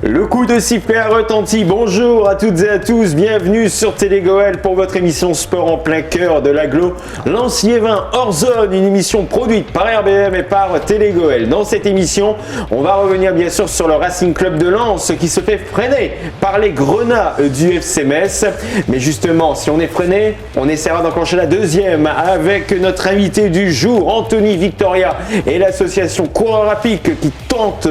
Le coup de sifflet a retenti. Bonjour à toutes et à tous, bienvenue sur Télégoël pour votre émission sport en plein cœur de l'agglo Lens-Liévin hors zone, une émission produite par RBM et par Télégoël. Dans cette émission, on va revenir bien sûr sur le Racing Club de Lens qui se fait freiner par les Grenats du FC Metz. Mais justement, si on est freiné, on essaiera d'enclencher la deuxième avec notre invité du jour, Anthony Victoria et l'association Coureur à Pic qui tente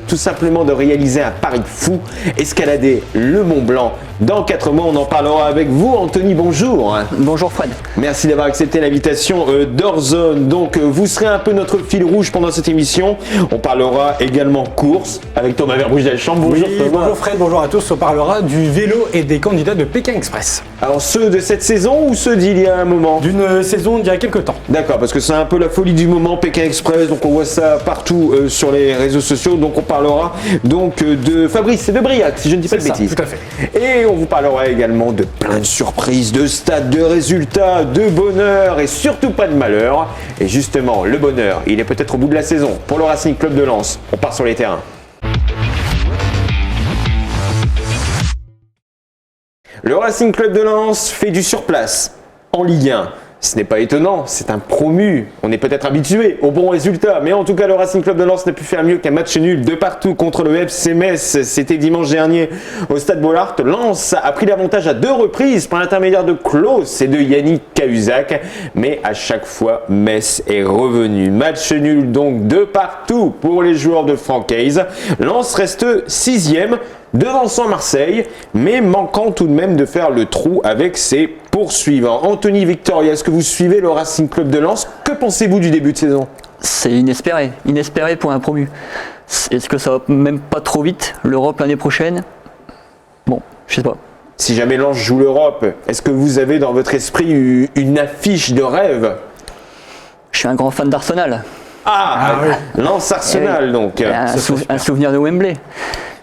tout simplement de réaliser un pari fou, escalader le Mont Blanc. Dans 4 mois, on en parlera avec vous. Anthony, bonjour. Bonjour Fred. Merci d'avoir accepté l'invitation d'Orzone. Donc, vous serez un peu notre fil rouge pendant cette émission. On parlera également course avec Thomas Verbruch-Delchambre. Bonjour oui, Thomas. Bonjour Fred, bonjour à tous. On parlera du vélo et des candidats de Pékin Express. Alors, ceux de cette saison ou ceux d'il y a un moment? D'une saison d'il y a quelques temps. D'accord, parce que c'est un peu la folie du moment, Pékin Express. Donc, on voit ça partout sur les réseaux sociaux. Donc, on parlera donc de Fabrice et de Briac, si je ne dis pas de bêtises. Tout à fait. Et on vous parlera également de plein de surprises, de stades, de résultats, de bonheur et surtout pas de malheur. Et justement, le bonheur, il est peut-être au bout de la saison pour le Racing Club de Lens. On part sur les terrains. Le Racing Club de Lens fait du surplace en Ligue 1. Ce n'est pas étonnant, c'est un promu. On est peut-être habitué aux bons résultats, mais en tout cas, le Racing Club de Lens n'a pu faire mieux qu'un match nul de partout contre le FC Metz. C'était dimanche dernier au Stade Bollaert. Lens a pris l'avantage à 2 reprises par l'intermédiaire de Klaus et de Yannick Cahuzac, mais à chaque fois, Metz est revenu. Match nul donc de partout pour les joueurs de Francaise. Lens reste 6e. Devançant Marseille, mais manquant tout de même de faire le trou avec ses poursuivants. Anthony Victoria, est-ce que vous suivez le Racing Club de Lens? Que pensez-vous du début de saison? C'est inespéré pour un promu. Est-ce que ça va même pas trop vite, l'Europe l'année prochaine? Bon, je sais pas. Si jamais Lens joue l'Europe, est-ce que vous avez dans votre esprit une affiche de rêve? Je suis un grand fan d'Arsenal. Oui. Lens-Arsenal donc. Un souvenir de Wembley.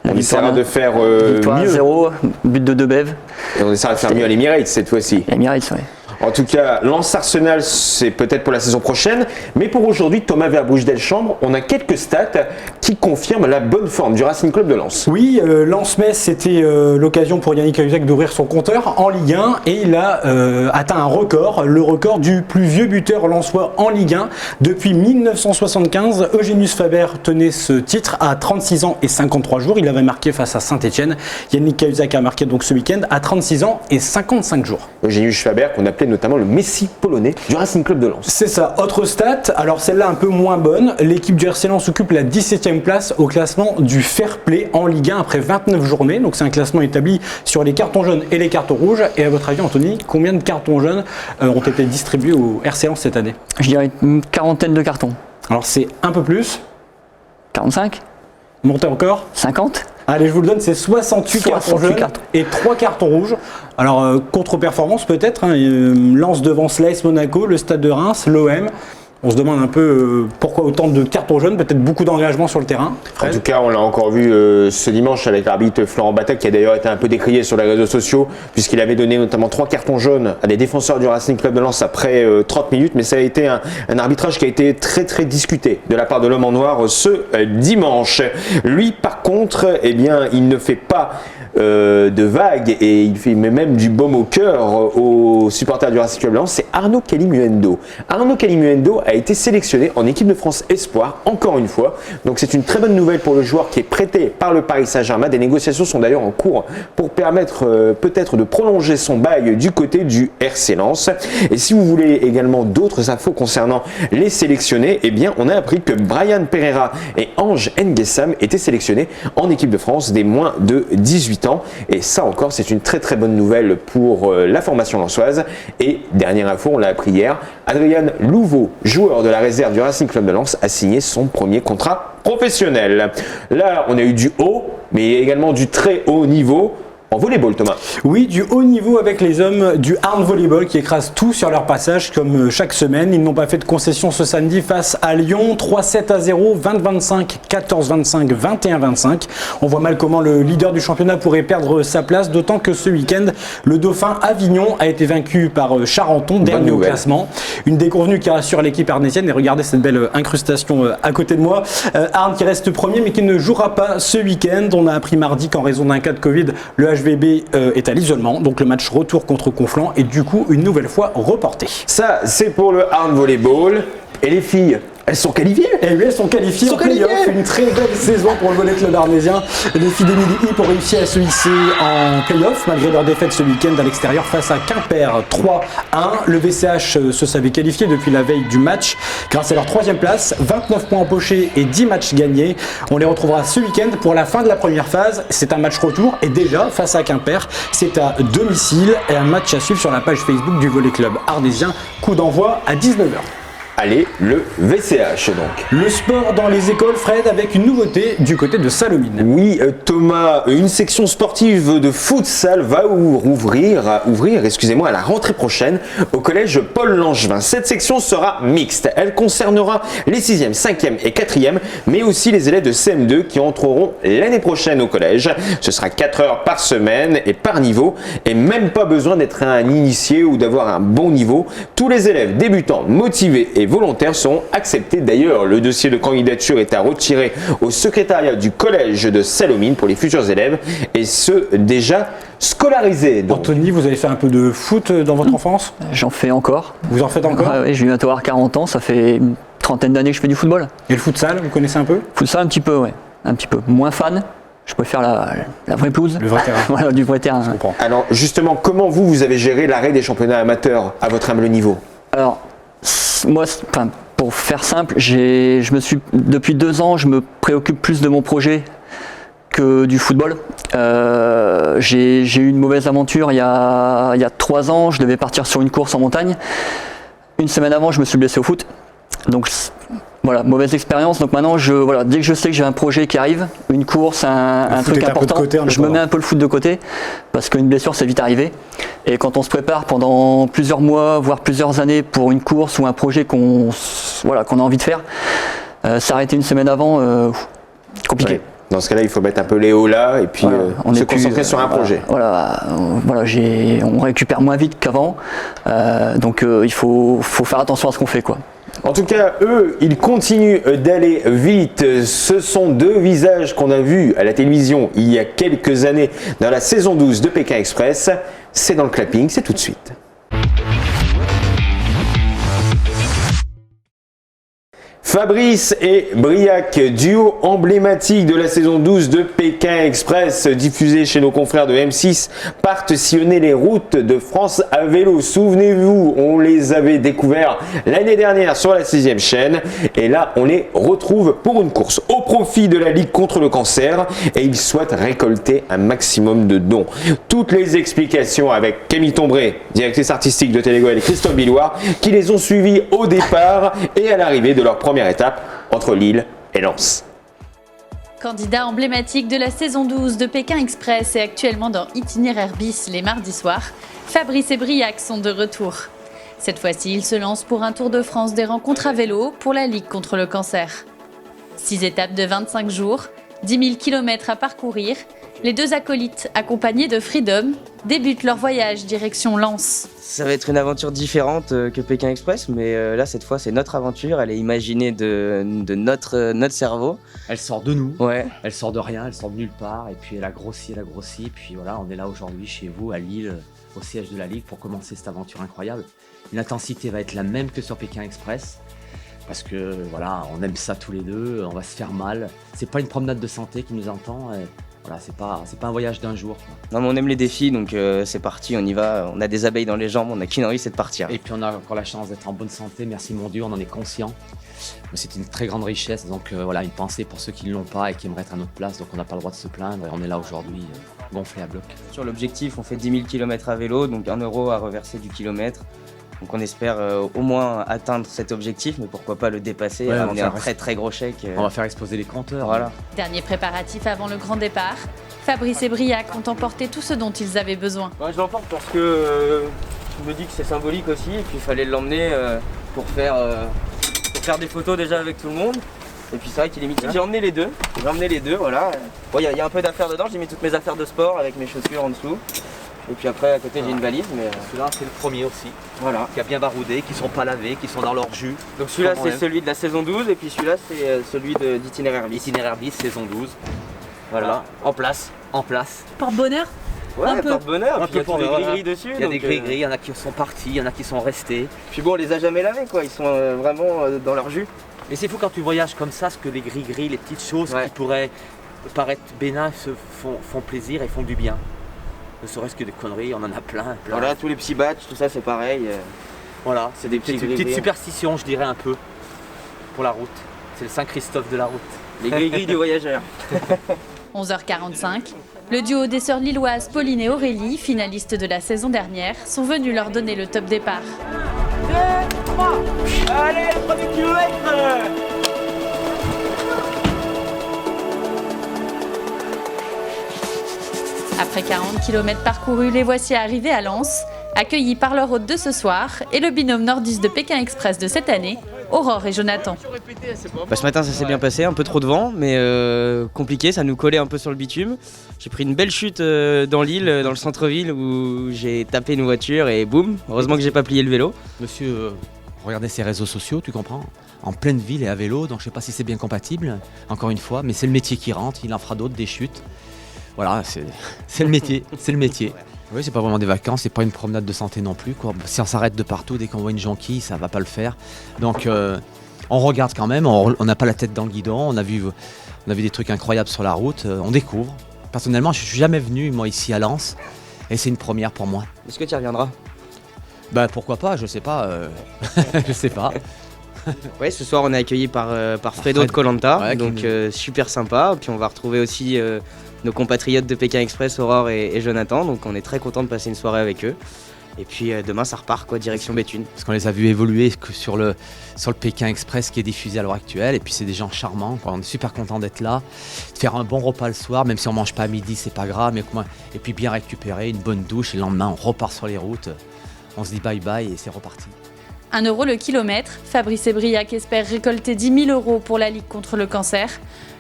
On essaiera de faire victoire mieux. 0, but de Debev. Et on essaiera de faire mieux à l'Emirates cette fois-ci. Emirates, oui. En tout cas, Lens-Arsenal, c'est peut-être pour la saison prochaine. Mais pour aujourd'hui, Thomas Verbruch-Delchambre, on a quelques stats qui confirment la bonne forme du Racing Club de Lens. Oui, Lens-Metz, c'était l'occasion pour Yannick Cahuzac d'ouvrir son compteur en Ligue 1 et il a atteint un record, le record du plus vieux buteur lensois en Ligue 1. Depuis 1975, Eugenius Faber tenait ce titre à 36 ans et 53 jours. Il avait marqué face à Saint-Etienne. Yannick Cahuzac a marqué donc ce week-end à 36 ans et 55 jours. Eugenius Faber, qu'on appelait notamment le Messi polonais du Racing Club de Lens. C'est ça. Autre stat, alors celle-là un peu moins bonne, l'équipe du RC Lens occupe la 17e place au classement du Fair Play en Ligue 1 après 29 journées. Donc c'est un classement établi sur les cartons jaunes et les cartons rouges. Et à votre avis, Anthony, combien de cartons jaunes ont été distribués au RC Lens cette année? Je dirais une quarantaine de cartons. Alors c'est un peu plus. 45? Montez encore. 50? Allez, je vous le donne, c'est 68 cartons jaunes et 3 cartons rouges. Alors, contre-performance peut-être, hein, Lens devance l'AS Monaco, le Stade de Reims, l'OM. On se demande un peu pourquoi autant de cartons jaunes, peut-être beaucoup d'engagement sur le terrain. Fred. En tout cas, on l'a encore vu ce dimanche avec l'arbitre Florent Bataille, qui a d'ailleurs été un peu décrié sur les réseaux sociaux, puisqu'il avait donné notamment 3 cartons jaunes à des défenseurs du Racing Club de Lens après 30 minutes. Mais ça a été un arbitrage qui a été très très discuté de la part de l'homme en noir ce dimanche. Lui, par contre, eh bien, il ne fait pas de vagues et il met même du baume au cœur aux supporters du Racing Club de Lens. C'est Arnaud Calimuendo. Arnaud Calimuendo a été sélectionné en équipe de France Espoir, encore une fois. Donc c'est une très bonne nouvelle pour le joueur qui est prêté par le Paris Saint-Germain. Des négociations sont d'ailleurs en cours pour permettre peut-être de prolonger son bail du côté du RC Lens. Et si vous voulez également d'autres infos concernant les sélectionnés, eh bien on a appris que Brian Pereira et Ange N'Guessam étaient sélectionnés en équipe de France des moins de 18 ans. Et ça encore, c'est une très très bonne nouvelle pour la formation lensoise. Et dernière info, on l'a appris hier, Adrien Louveau, joueur de la réserve du Racing Club de Lens, a signé son premier contrat professionnel. Là, on a eu du haut, mais également du très haut niveau en volleyball, Thomas. Oui, du haut niveau avec les hommes du Arn Volleyball qui écrasent tout sur leur passage comme chaque semaine. Ils n'ont pas fait de concession ce samedi face à Lyon. 3-7-0, 20-25, 14-25, 21-25. On voit mal comment le leader du championnat pourrait perdre sa place, d'autant que ce week-end, le dauphin Avignon a été vaincu par Charenton, dernier au classement. Une déconvenue qui rassure l'équipe arnésienne. Et regardez cette belle incrustation à côté de moi. Arn qui reste premier mais qui ne jouera pas ce week-end. On a appris mardi qu'en raison d'un cas de Covid, le HVB est à l'isolement. Donc le match retour contre Conflans est du coup une nouvelle fois reporté. Ça, c'est pour le Arn Volleyball. Et les filles, elles sont qualifiées. Et oui, elles sont qualifiées en play-off. Une très belle saison pour le volley club arnésien. Les filles d'Émilie Ypres ont réussi à se hisser en play-off malgré leur défaite ce week-end à l'extérieur face à Quimper 3-1. Le VCH se savait qualifié depuis la veille du match grâce à leur 3e place, 29 points empochés et 10 matchs gagnés. On les retrouvera ce week-end pour la fin de la première phase. C'est un match retour et déjà face à Quimper, c'est à domicile et un match à suivre sur la page Facebook du volley club arnésien. Coup d'envoi à 19h. Allez, le VCH donc. Le sport dans les écoles, Fred, avec une nouveauté du côté de Salomine. Oui, Thomas, une section sportive de futsal va ouvrir à la rentrée prochaine au collège Paul Langevin. Cette section sera mixte. Elle concernera les 6e, 5e et 4e, mais aussi les élèves de CM2 qui entreront l'année prochaine au collège. Ce sera 4 heures par semaine et par niveau, et même pas besoin d'être un initié ou d'avoir un bon niveau. Tous les élèves débutants, motivés et volontaires seront acceptés. D'ailleurs, le dossier de candidature est à retirer au secrétariat du collège de Salomine pour les futurs élèves et ceux déjà scolarisés. Donc. Anthony, vous avez fait un peu de foot dans votre enfance ? J'en fais encore. Vous en faites encore ? Oui, j'ai bientôt avoir 40 ans, ça fait une trentaine d'années que je fais du football. Et le futsal, vous connaissez un peu ? Futsal un petit peu, ouais. Un petit peu. Moins fan. Je préfère la vraie pelouse. Le vrai terrain. Voilà, du vrai terrain. Je comprends. Alors justement, comment vous avez géré l'arrêt des championnats amateurs à votre humble niveau ? Alors, moi, pour faire simple, depuis 2 ans, je me préoccupe plus de mon projet que du football. J'ai eu une mauvaise aventure il y a 3 ans. Je devais partir sur une course en montagne. Une semaine avant, je me suis blessé au foot. Donc voilà, mauvaise expérience. Donc maintenant, dès que je sais que j'ai un projet qui arrive, une course, un truc important, je me mets un peu le foot de côté parce qu'une blessure, c'est vite arrivé. Et quand on se prépare pendant plusieurs mois, voire plusieurs années pour une course ou un projet qu'on a envie de faire, s'arrêter une semaine avant, compliqué. Ouais. Dans ce cas-là, il faut mettre un peu les hauts là et puis se concentrer sur un projet. On récupère moins vite qu'avant, donc il faut faire attention à ce qu'on fait, quoi. En tout cas, eux, ils continuent d'aller vite. Ce sont 2 visages qu'on a vus à la télévision il y a quelques années dans la saison 12 de Pékin Express. C'est dans le clapping, c'est tout de suite. Fabrice et Briac, duo emblématique de la saison 12 de Pékin Express, diffusé chez nos confrères de M6, partent sillonner les routes de France à vélo. Souvenez-vous, on les avait découverts l'année dernière sur la 6e chaîne et là on les retrouve pour une course au profit de la Ligue contre le cancer et ils souhaitent récolter un maximum de dons. Toutes les explications avec Camille Tombré, directrice artistique de Télégoël, et Christophe Billoire, qui les ont suivis au départ et à l'arrivée de leur première étape entre Lille et Lens. Candidat emblématique de la saison 12 de Pékin Express et actuellement dans Itinéraire bis les mardis soirs, Fabrice et Briac sont de retour. Cette fois-ci, ils se lancent pour un tour de France des rencontres à vélo pour la Ligue contre le cancer. 6 étapes de 25 jours, 10 000 km à parcourir, les 2 acolytes, accompagnés de Freedom, débutent leur voyage direction Lens. Ça va être une aventure différente que Pékin Express, mais là, cette fois, c'est notre aventure. Elle est imaginée de notre cerveau. Elle sort de nous, Ouais. elle sort de rien, elle sort de nulle part, et puis elle a grossi, et puis voilà, on est là aujourd'hui chez vous, à Lille, au siège de la Ligue, pour commencer cette aventure incroyable. L'intensité va être la même que sur Pékin Express, parce que voilà, on aime ça tous les deux, on va se faire mal. C'est pas une promenade de santé qui nous entend. Voilà, c'est pas un voyage d'un jour, quoi. Non, mais on aime les défis, donc c'est parti, on y va. On a des abeilles dans les jambes, on a qu'une envie, c'est de partir. Et puis on a encore la chance d'être en bonne santé, merci mon Dieu, on en est conscient. Mais c'est une très grande richesse, donc voilà, une pensée pour ceux qui ne l'ont pas et qui aimeraient être à notre place, donc on n'a pas le droit de se plaindre et on est là aujourd'hui, gonflé à bloc. Sur l'objectif, on fait 10 000 km à vélo, donc 1 € à reverser du kilomètre. Donc on espère au moins atteindre cet objectif, mais pourquoi pas le dépasser, Ouais, ramener on un va très très gros chèque. On va faire exploser les compteurs. Voilà. Dernier préparatif avant le grand départ, Fabrice et Briac ont emporté tout ce dont ils avaient besoin. Moi je l'emporte parce que je me dis que c'est symbolique aussi, et puis il fallait l'emmener pour faire des photos déjà avec tout le monde. Et puis c'est vrai qu'il est mythique. J'ai emmené les deux, voilà. Bon, il y a un peu d'affaires dedans, j'ai mis toutes mes affaires de sport avec mes chaussures en dessous. Et puis après à côté j'ai une valise, mais Celui-là, c'est le premier aussi, voilà. qui a bien baroudé, qui sont pas lavés, qui sont dans leur jus. Donc celui-là Sans c'est problème. celui de la saison 12 et puis celui-là c'est celui d'itinéraire bis. Itinéraire bis, saison 12. Voilà, en place. Porte-bonheur. Ouais, Un peu. porte-bonheur, Un puis il y a peu tous les pour- gris-gris dessus. Il y a des donc, gris-gris, il y en a qui sont partis, il y en a qui sont restés. Puis bon, on les a jamais lavés quoi, ils sont vraiment dans leur jus. Et c'est fou quand tu voyages comme ça, ce que les gris-gris, les petites choses Ouais. qui pourraient paraître bénins se font plaisir et font du bien. Ne serait-ce que des conneries, on en a plein. Voilà, tous les petits batchs, tout ça c'est pareil. Voilà, c'est des petits petites gris-gris. superstitions, je dirais un peu, pour la route. C'est le Saint-Christophe de la route. Les gris-gris du voyageur. 11h45, le duo des sœurs lilloises Pauline et Aurélie, finalistes de la saison dernière, sont venus leur donner le top départ. Allez, le premier kilomètre. Après 40 km parcourus, les voici arrivés à Lens, accueillis par leur hôte de ce soir et le binôme nordiste de Pékin Express de cette année, Aurore et Jonathan. Ce matin ça s'est bien passé, un peu trop de vent, mais compliqué, ça nous collait un peu sur le bitume. J'ai pris une belle chute dans l'île, dans le centre-ville, où j'ai tapé une voiture et boum, heureusement que j'ai pas plié le vélo. Monsieur, regardez ses réseaux sociaux, tu comprends? En pleine ville et à vélo, donc je sais pas si c'est bien compatible, encore une fois, mais c'est le métier qui rentre, il en fera d'autres, des chutes. Voilà, c'est le métier, c'est le métier. Oui, c'est pas vraiment des vacances, c'est pas une promenade de santé non plus, quoi. Si on s'arrête de partout, dès qu'on voit une jonquille, ça va pas le faire. Donc on regarde quand même, on n'a pas la tête dans le guidon, on a vu des trucs incroyables sur la route, on découvre. Personnellement, je suis jamais venu, moi, ici à Lens, et c'est une première pour moi. Est-ce que tu y reviendras? Bah pourquoi pas, je sais pas, je sais pas. Ouais, ce soir on est accueillis par Fredo Fred. de Koh-Lanta, Ouais, donc super sympa. Puis on va retrouver aussi nos compatriotes de Pékin Express, Aurore et Jonathan, donc on est très content de passer une soirée avec eux. Et puis demain ça repart quoi, direction Béthune. Parce qu'on les a vus évoluer sur le Pékin Express qui est diffusé à l'heure actuelle. Et puis c'est des gens charmants, quoi. On est super content d'être là, de faire un bon repas le soir, même si on mange pas à midi, c'est pas grave. Et puis bien récupérer, une bonne douche, et le lendemain on repart sur les routes. On se dit bye bye et c'est reparti. 1 € le kilomètre, Fabrice et Briac espèrent récolter 10 000 € pour la Ligue contre le cancer.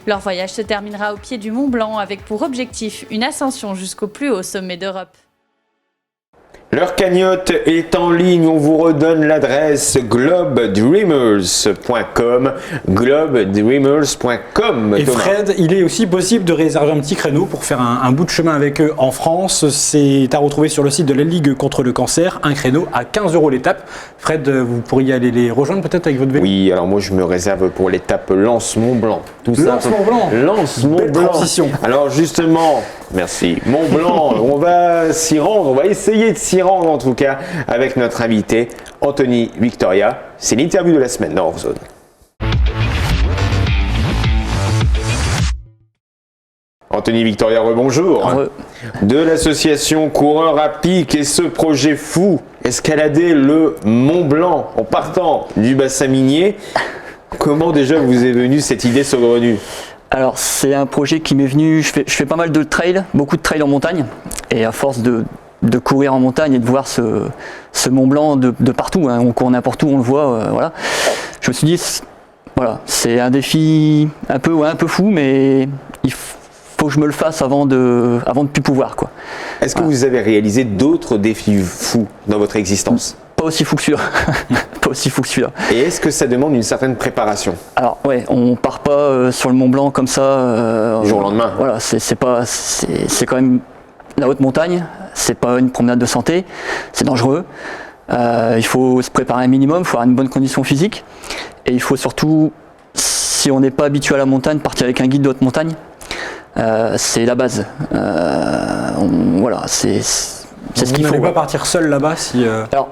Leur voyage se terminera au pied du Mont Blanc avec pour objectif une ascension jusqu'au plus haut sommet d'Europe. Leur cagnotte est en ligne, on vous redonne l'adresse globedreamers.com, globedreamers.com. Et Thomas. Fred, il est aussi possible de réserver un petit créneau pour faire un bout de chemin avec eux en France. C'est à retrouver sur le site de la Ligue contre le cancer, un créneau à 15 € l'étape. Fred, vous pourriez aller les rejoindre peut-être avec votre vélo? Oui, alors moi je me réserve pour l'étape Lens-Mont-Blanc. Tout ça. Lens-Mont-Blanc. Lens-Mont-Blanc. Belle transition. Alors justement, merci. Mont-Blanc, on va s'y rendre, on va essayer de s'y rendre en tout cas avec notre invité Anthony Victoria. C'est l'interview de la semaine dans Off-Zone. Anthony Victoria, rebonjour. De l'association Coureurs à Pic et ce projet fou, escalader le Mont Blanc en partant du bassin minier. Comment déjà vous est venue cette idée saugrenue? Alors c'est un projet qui m'est venu, je fais pas mal de trails, beaucoup de trails en montagne, et à force de courir en montagne et de voir ce Mont Blanc de partout, hein, on court n'importe où, on le voit, voilà. Je me suis dit, voilà, c'est un défi un peu fou, mais il faut que je me le fasse avant de plus pouvoir, quoi. Est-ce que vous avez réalisé d'autres défis fous dans votre existence? Pas aussi fou que celui-là. Pas aussi fou que celui-là. Et est-ce que ça demande une certaine préparation? Alors ouais, on part pas sur le Mont Blanc comme ça. Du jour au lendemain. Voilà, c'est quand même la haute montagne. C'est pas une promenade de santé. C'est dangereux. Il faut se préparer un minimum. Il faut avoir une bonne condition physique. Et il faut surtout, si on n'est pas habitué à la montagne, partir avec un guide de haute montagne. C'est la base. Voilà, c'est ce qu'il faut. Vous n'allez pas partir seul là-bas si... Alors,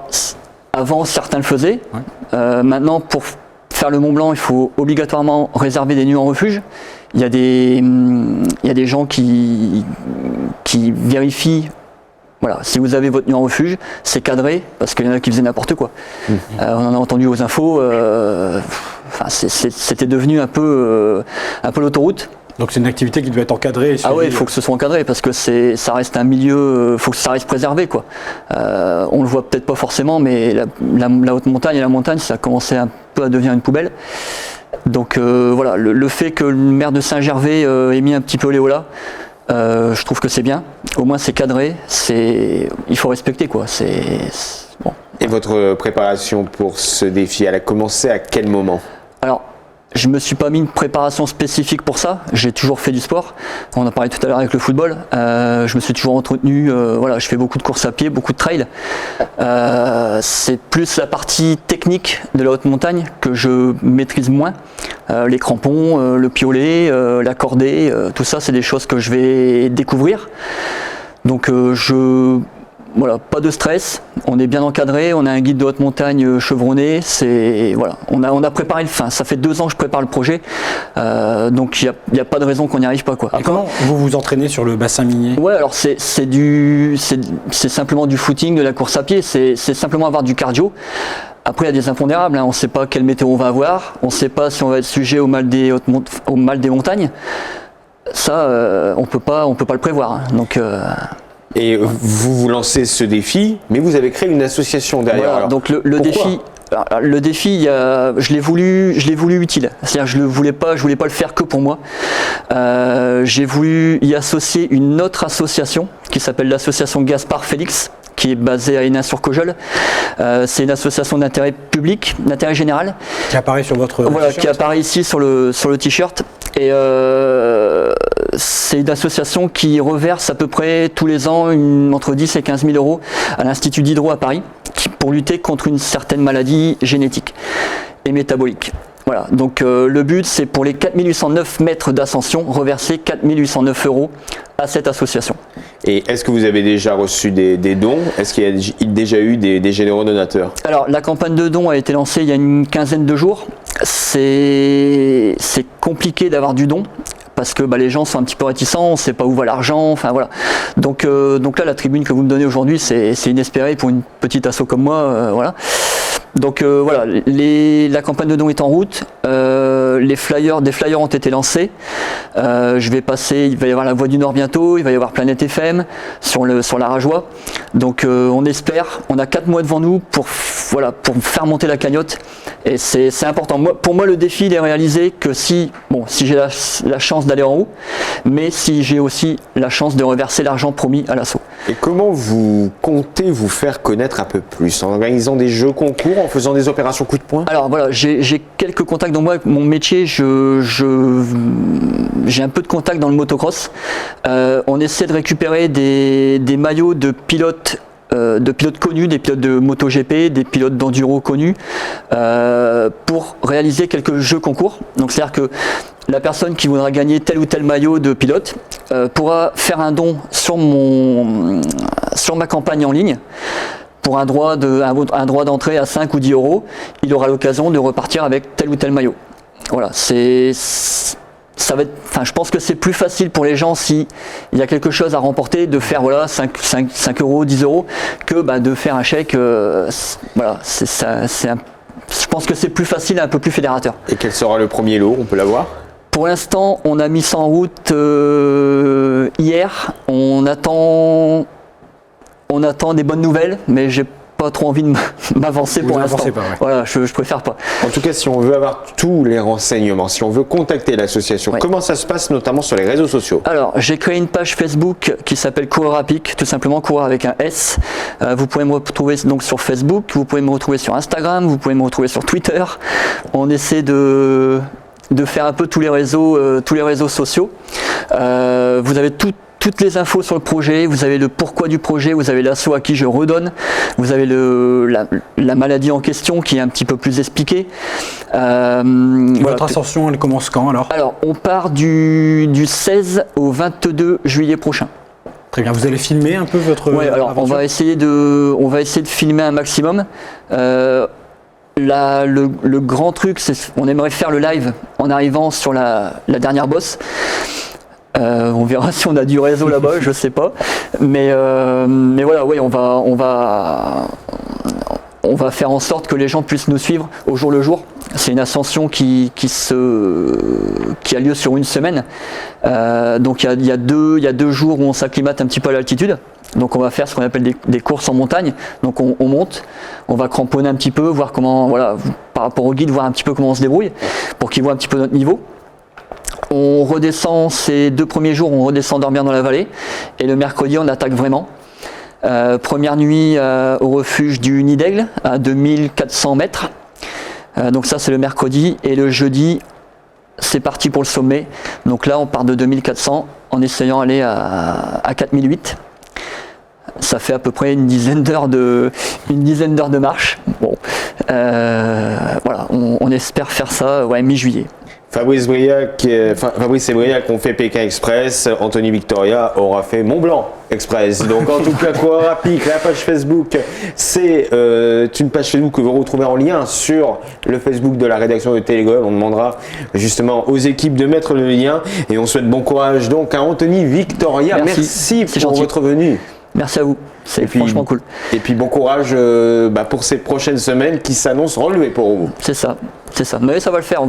avant, certains le faisaient. Ouais. Maintenant, pour faire le Mont Blanc, il faut obligatoirement réserver des nuits en refuge. Il y a des gens qui vérifient Voilà, si vous avez votre nuit en refuge, c'est cadré, parce qu'il y en a qui faisaient n'importe quoi. On en a entendu aux infos, c'était devenu un peu l'autoroute. Donc c'est une activité qui doit être encadrée. Ah ouais, il faut que ce soit encadré parce que ça reste un milieu, faut que ça reste préservé quoi. On le voit peut-être pas forcément, mais la haute montagne et la montagne, ça a commencé un peu à devenir une poubelle. Donc voilà, le fait que le maire de Saint-Gervais ait mis un petit peu Léola, je trouve que c'est bien. Au moins c'est cadré, il faut respecter quoi. Bon. Et votre préparation pour ce défi, elle a commencé à quel moment? Alors, je me suis pas mis une préparation spécifique pour ça. J'ai toujours fait du sport. On en parlait tout à l'heure avec le football. Je me suis toujours entretenu. Voilà, je fais beaucoup de courses à pied, beaucoup de trail. C'est plus la partie technique de la haute montagne que je maîtrise moins. Les crampons, le piolet, la cordée, tout ça, c'est des choses que je vais découvrir. Donc voilà, pas de stress, on est bien encadré, on a un guide de haute montagne chevronné, voilà, on a préparé ça fait 2 ans que je prépare le projet, donc il n'y a pas de raison qu'on n'y arrive pas quoi. Et comment vous vous entraînez sur le bassin minier? Ouais, alors c'est simplement du footing, de la course à pied, c'est simplement avoir du cardio. Après, il y a des impondérables, on ne sait pas quelle météo on va avoir, on ne sait pas si on va être sujet au mal des montagnes. Ça, on peut pas le prévoir. Donc Et vous lancez ce défi, mais vous avez créé une association derrière. Voilà, alors, donc le défi, je l'ai voulu utile. C'est-à-dire, je voulais pas le faire que pour moi. J'ai voulu y associer une autre association qui s'appelle l'association Gaspard Félix, qui est basée à Hénin-sur-Cojol. C'est une association d'intérêt public, d'intérêt général. Qui apparaît sur votre t-shirt. Qui apparaît ici sur le t-shirt. Et c'est une association qui reverse à peu près tous les ans entre 10 et 15 000 euros à l'Institut d'Hydro à Paris pour lutter contre une certaine maladie génétique et métabolique. Voilà, donc le but c'est pour les 4809 mètres d'ascension, reverser 4809 euros à cette association. Et est-ce que vous avez déjà reçu des dons? Est-ce qu'il y a déjà eu des généreux donateurs? Alors la campagne de dons a été lancée il y a une quinzaine de jours. C'est compliqué d'avoir du don parce que les gens sont un petit peu réticents, on ne sait pas où va l'argent, enfin voilà. Donc là la tribune que vous me donnez aujourd'hui c'est inespéré pour une petite asso comme moi, voilà. Donc voilà, la campagne de dons est en route, des flyers ont été lancés, il va y avoir la Voix du Nord bientôt, il va y avoir Planète FM sur la Rajoie, donc on espère, on a 4 mois devant nous pour faire monter la cagnotte, et c'est important. Pour moi le défi il est réalisé que si j'ai la chance d'aller en haut, mais si j'ai aussi la chance de reverser l'argent promis à l'asso. Et comment vous comptez vous faire connaître un peu plus? En organisant des jeux concours, en faisant des opérations coup de poing? Alors voilà, j'ai quelques contacts dans mon métier, j'ai un peu de contacts dans le motocross. On essaie de récupérer des maillots de pilotes connus, des pilotes de MotoGP, des pilotes d'enduro connus, pour réaliser quelques jeux concours. Donc c'est-à-dire que la personne qui voudra gagner tel ou tel maillot de pilote pourra faire un don sur ma campagne en ligne pour un droit d'entrée à 5 ou 10 euros. Il aura l'occasion de repartir avec tel ou tel maillot. Voilà, je pense que c'est plus facile pour les gens s'il y a quelque chose à remporter de faire 5 euros, 10 euros que de faire un chèque. Voilà, je pense que c'est plus facile et un peu plus fédérateur. Et quel sera le premier lot? On peut l'avoir? Pour l'instant, on a mis ça en route hier. On attend des bonnes nouvelles, mais j'ai pas trop envie de m'avancer pour l'instant. Voilà, je préfère pas. En tout cas, si on veut avoir tous les renseignements, si on veut contacter l'association, comment ça se passe notamment sur les réseaux sociaux? Alors, j'ai créé une page Facebook qui s'appelle Coureur à Pic, tout simplement Coureur avec un S. Vous pouvez me retrouver donc sur Facebook, vous pouvez me retrouver sur Instagram, vous pouvez me retrouver sur Twitter. On essaie de faire un peu tous les réseaux sociaux. Vous avez toutes les infos sur le projet, vous avez le pourquoi du projet, vous avez l'asso à qui je redonne, vous avez la maladie en question qui est un petit peu plus expliquée. Votre ascension, elle commence quand alors? Alors, on part du 16 au 22 juillet prochain. Très bien, vous allez filmer un peu votre aventure? On va essayer de filmer un maximum. Le grand truc, c'est on aimerait faire le live en arrivant sur la dernière bosse. On verra si on a du réseau là-bas, je sais pas. Mais voilà, oui, on va faire en sorte que les gens puissent nous suivre au jour le jour. C'est une ascension qui a lieu sur une semaine. Donc il y a 2 jours où on s'acclimate un petit peu à l'altitude. Donc on va faire ce qu'on appelle des courses en montagne. Donc on monte, on va cramponner un petit peu, voir comment, voilà, par rapport au guide, voir un petit peu comment on se débrouille pour qu'ils voient un petit peu notre niveau. On redescend ces 2 premiers jours, on redescend dormir dans la vallée. Et le mercredi, on attaque vraiment. Première nuit au refuge du Nid d'Aigle à 2400 mètres. Donc ça c'est le mercredi. Et le jeudi, c'est parti pour le sommet. Donc là on part de 2400 en essayant d'aller à 4008. Ça fait à peu près une dizaine d'heures de marche. Bon, voilà, on espère faire ça mi-juillet. Fabrice et Briac ont fait Pékin Express, Anthony Victoria aura fait Mont Blanc Express. Donc en tout cas, quoi, rapide, la page Facebook, c'est une page Facebook que vous retrouvez en lien sur le Facebook de la rédaction de Télégoël. On demandera justement aux équipes de mettre le lien et on souhaite bon courage donc à Anthony Victoria. Merci pour votre venue. Merci à vous, c'est franchement cool. Et puis bon courage pour ces prochaines semaines qui s'annoncent relevées pour vous. C'est ça. Mais ça va le faire, on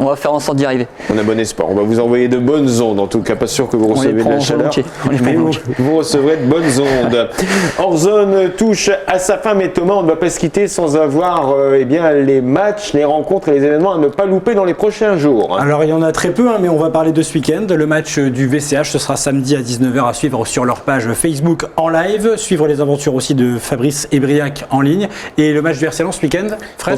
va faire en sorte d'y arriver. On a bon espoir, on va vous envoyer de bonnes ondes, en tout cas pas sûr que vous recevez de la chaleur, mais vous recevrez de bonnes ondes. Hors-zone touche à sa fin, mais Thomas, on ne va pas se quitter sans avoir les matchs, les rencontres et les événements à ne pas louper dans les prochains jours. Alors il y en a très peu, mais on va parler de ce week-end. Le match du VCH, ce sera samedi à 19h à suivre sur leur page Facebook en live, suivre les aventures aussi de Fabrice et Briac en ligne. Et le match du RC Lens ce week-end, Fred ?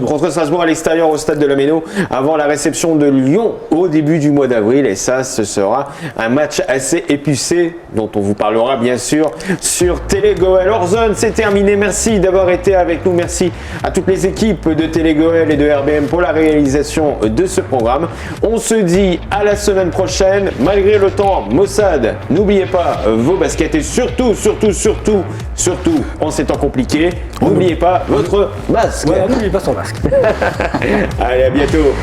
Contre Strasbourg à l'extérieur au stade de la Méno avant la réception de Lyon au début du mois d'avril, et ça ce sera un match assez épicé dont on vous parlera bien sûr sur Télégoël. Hors-zone, c'est terminé, merci d'avoir été avec nous, merci à toutes les équipes de Télégoël et de RBM pour la réalisation de ce programme. On se dit à la semaine prochaine, malgré le temps maussade, n'oubliez pas vos baskets et surtout en ces temps compliqués, n'oubliez pas votre masque. Ouais, n'oubliez pas son masque. Allez, à bientôt.